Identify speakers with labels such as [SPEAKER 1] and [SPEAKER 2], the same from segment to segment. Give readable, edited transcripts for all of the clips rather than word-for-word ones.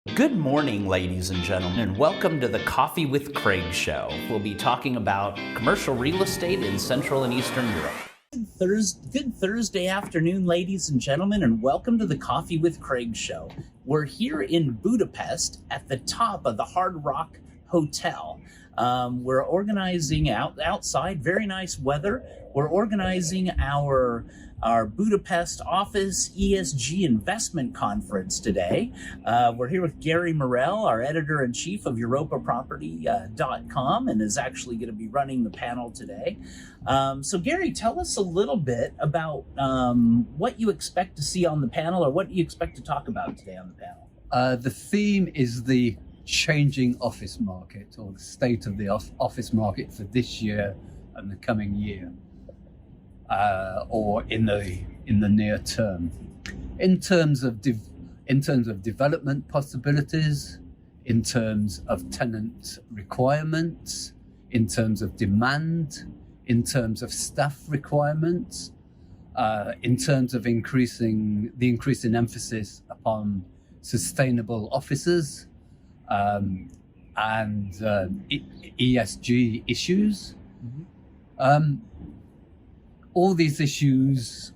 [SPEAKER 1] Good morning, ladies and gentlemen, and welcome to the Coffee with Craig show. We'll be talking about commercial real estate in Central and Eastern Europe. Good Thursday afternoon, ladies and gentlemen, and welcome to the Coffee with Craig show. We're here in Budapest at the top of the Hard Rock Hotel. We're organizing outside, very nice weather. We're organizing our Budapest office ESG investment conference today. We're here with Gary Morell, our editor-in-chief of EuropaProperty.com, and is actually going to be running the panel today. So Gary, tell us a little bit about what you expect to see on the panel, or what you expect to talk about today on the panel.
[SPEAKER 2] The theme is the changing office market, or the state of the office market for this year and the coming year. Or in the near term, in terms of development possibilities, in terms of tenant requirements, in terms of demand, in terms of staff requirements, in terms of increasing emphasis upon sustainable offices and ESG issues. All these issues,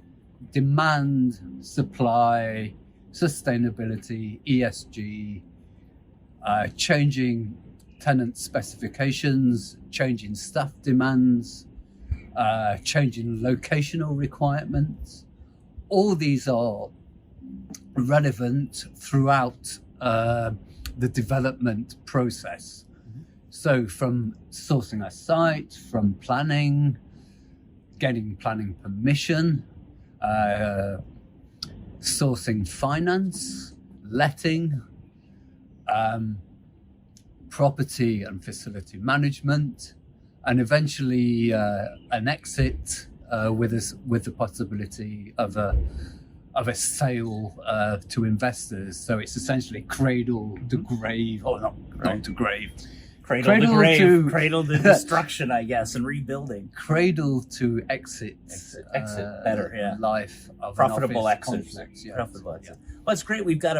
[SPEAKER 2] demand, supply, sustainability, ESG, changing tenant specifications, changing staff demands, changing locational requirements. All these are relevant throughout the development process. So from sourcing a site, from planning, getting planning permission, sourcing finance, letting, property and facility management, and eventually an exit with the possibility of a sale to investors. So it's essentially cradle to grave, or not to grave.
[SPEAKER 1] Cradle to grave, cradle to destruction, I guess, and rebuilding.
[SPEAKER 2] Cradle to exit
[SPEAKER 1] better, yeah.
[SPEAKER 2] Life of
[SPEAKER 1] profitable
[SPEAKER 2] an
[SPEAKER 1] exit.
[SPEAKER 2] Conflict, yes.
[SPEAKER 1] Profitable exit. Well, it's great. We've got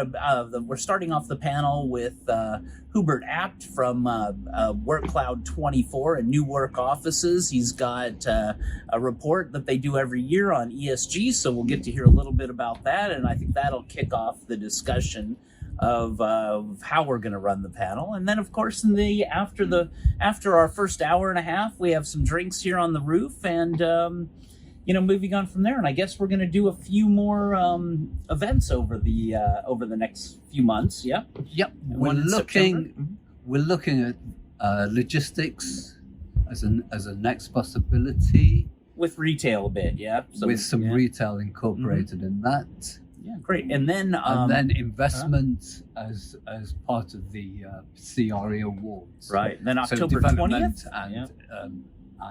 [SPEAKER 1] we're starting off the panel with Hubert Abt from WorkCloud 24 and New Work Offices. He's got a report that they do every year on ESG, so we'll get to hear a little bit about that, and I think that'll kick off the discussion of how we're going to run the panel. And then, of course, after our first hour and a half, we have some drinks here on the roof, and moving on from there. And I guess we're going to do a few more events over the next few months. Yep.
[SPEAKER 2] We're looking at logistics as a next possibility,
[SPEAKER 1] with retail a bit, yeah.
[SPEAKER 2] With some retail incorporated in that.
[SPEAKER 1] Yeah, great. And then
[SPEAKER 2] investment as part of the CRE awards.
[SPEAKER 1] Right. And then October 20th
[SPEAKER 2] and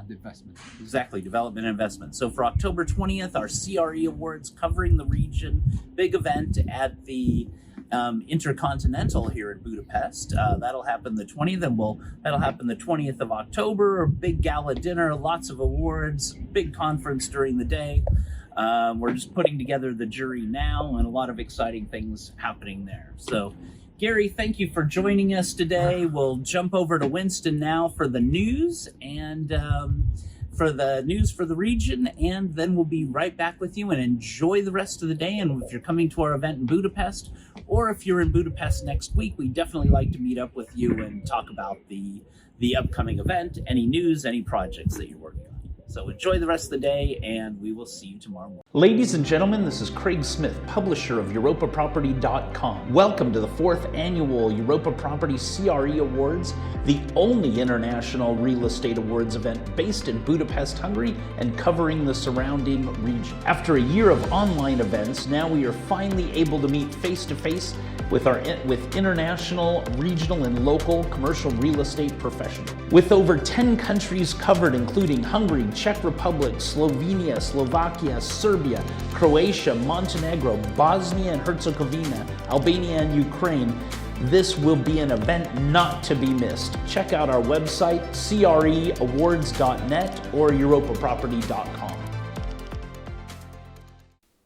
[SPEAKER 2] investment.
[SPEAKER 1] Exactly, development and investment. So for October 20th, our CRE awards covering the region, big event at the InterContinental here in Budapest. That'll happen the 20th, and that'll happen the 20th of October. Big gala dinner, lots of awards, big conference during the day. We're just putting together the jury now, and a lot of exciting things happening there. So, Gary, thank you for joining us today. We'll jump over to Winston now for the news and for the region, and then we'll be right back with you, and enjoy the rest of the day. And if you're coming to our event in Budapest, or if you're in Budapest next week, we definitely like to meet up with you and talk about the upcoming event, any news, any projects that you're working on. So enjoy the rest of the day, and we will see you tomorrow morning. Ladies and gentlemen, this is Craig Smith, publisher of EuropaProperty.com. Welcome to the 4th annual Europa Property CRE Awards, the only international real estate awards event based in Budapest, Hungary, and covering the surrounding region. After a year of online events, now we are finally able to meet face-to-face with international, regional, and local commercial real estate professionals. With over 10 countries covered, including Hungary, Czech Republic, Slovenia, Slovakia, Serbia, Croatia, Montenegro, Bosnia and Herzegovina, Albania, and Ukraine, this will be an event not to be missed. Check out our website, creawards.net or EuropaProperty.com.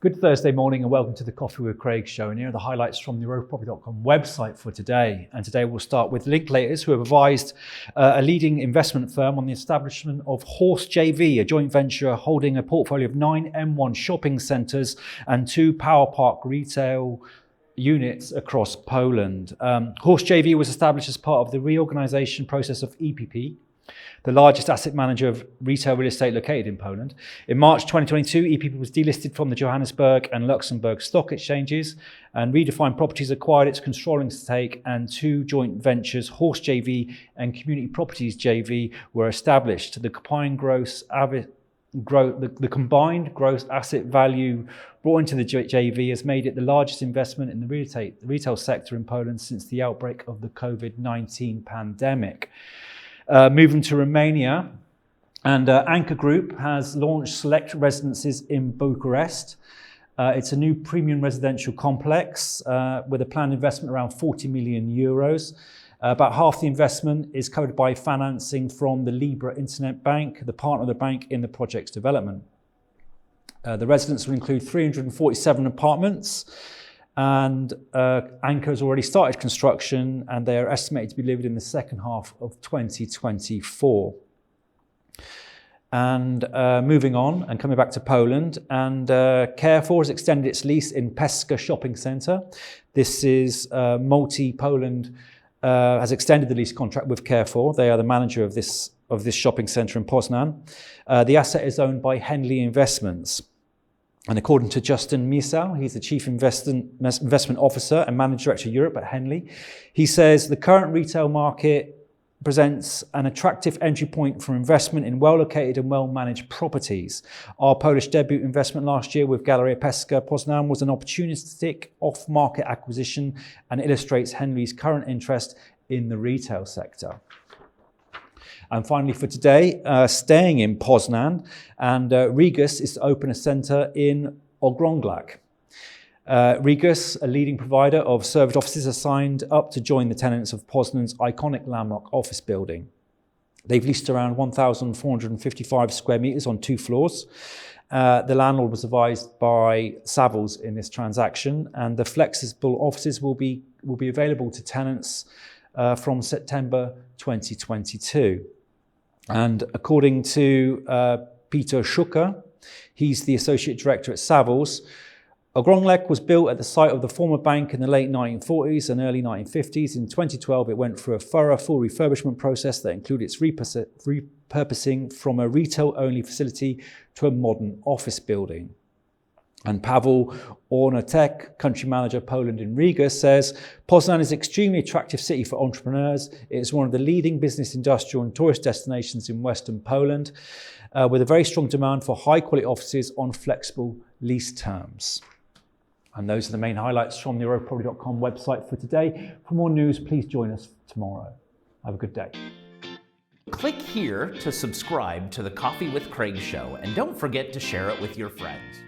[SPEAKER 3] Good Thursday morning and welcome to the Coffee with Craig show. And here are the highlights from the EuropaProperty.com website for today. And today we'll start with Linklaters, who have advised a leading investment firm on the establishment of Horse JV, a joint venture holding a portfolio of 9 M1 shopping centres and 2 Power Park retail units across Poland. Horse JV was established as part of the reorganisation process of EPP, the largest asset manager of retail real estate located in Poland. In March 2022, EPP was delisted from the Johannesburg and Luxembourg stock exchanges, and Redefined Properties acquired its controlling stake, and 2 joint ventures, Horse JV and Community Properties JV, were established. The combined gross asset value brought into the JV has made it the largest investment in the retail sector in Poland since the outbreak of the COVID-19 pandemic. Moving to Romania, and Anchor Group has launched select residences in Bucharest. It's a new premium residential complex with a planned investment around 40 million euros. About half the investment is covered by financing from the Libra Internet Bank, the partner of the bank in the project's development. The residence will include 347 apartments, and Anchor has already started construction, and they are estimated to be delivered in the second half of 2024. And moving on and coming back to Poland, and Carrefour has extended its lease in Pesca shopping centre. This is Multi-Poland has extended the lease contract with Carrefour. They are the manager of this shopping centre in Poznan. The asset is owned by Henley Investments. And according to Justin Misał, he's the Chief Investment Officer and Managing Director Europe at Henley, he says the current retail market presents an attractive entry point for investment in well-located and well-managed properties. Our Polish debut investment last year with Galeria Pesca Poznan was an opportunistic off-market acquisition and illustrates Henley's current interest in the retail sector. And finally for today, staying in Poznan, and Regus is to open a centre in Okrągłak. Regus, a leading provider of serviced offices, are signed up to join the tenants of Poznan's iconic landmark office building. They've leased around 1,455 square metres on 2 floors. The landlord was advised by Savills in this transaction, and the flexible offices will be available to tenants from September 2022. And according to Peter Schucker, he's the Associate Director at Savills, Okrągłak was built at the site of the former bank in the late 1940s and early 1950s. In 2012, it went through a thorough full refurbishment process that included its repurposing from a retail-only facility to a modern office building. And Paweł Ornatek, country manager Poland in Riga, says Poznan is an extremely attractive city for entrepreneurs. It is one of the leading business, industrial and tourist destinations in Western Poland, with a very strong demand for high-quality offices on flexible lease terms. And those are the main highlights from the EuropaProperty.com website for today. For more news, please join us tomorrow. Have a good day.
[SPEAKER 1] Click here to subscribe to the Coffee with Craig show, and don't forget to share it with your friends.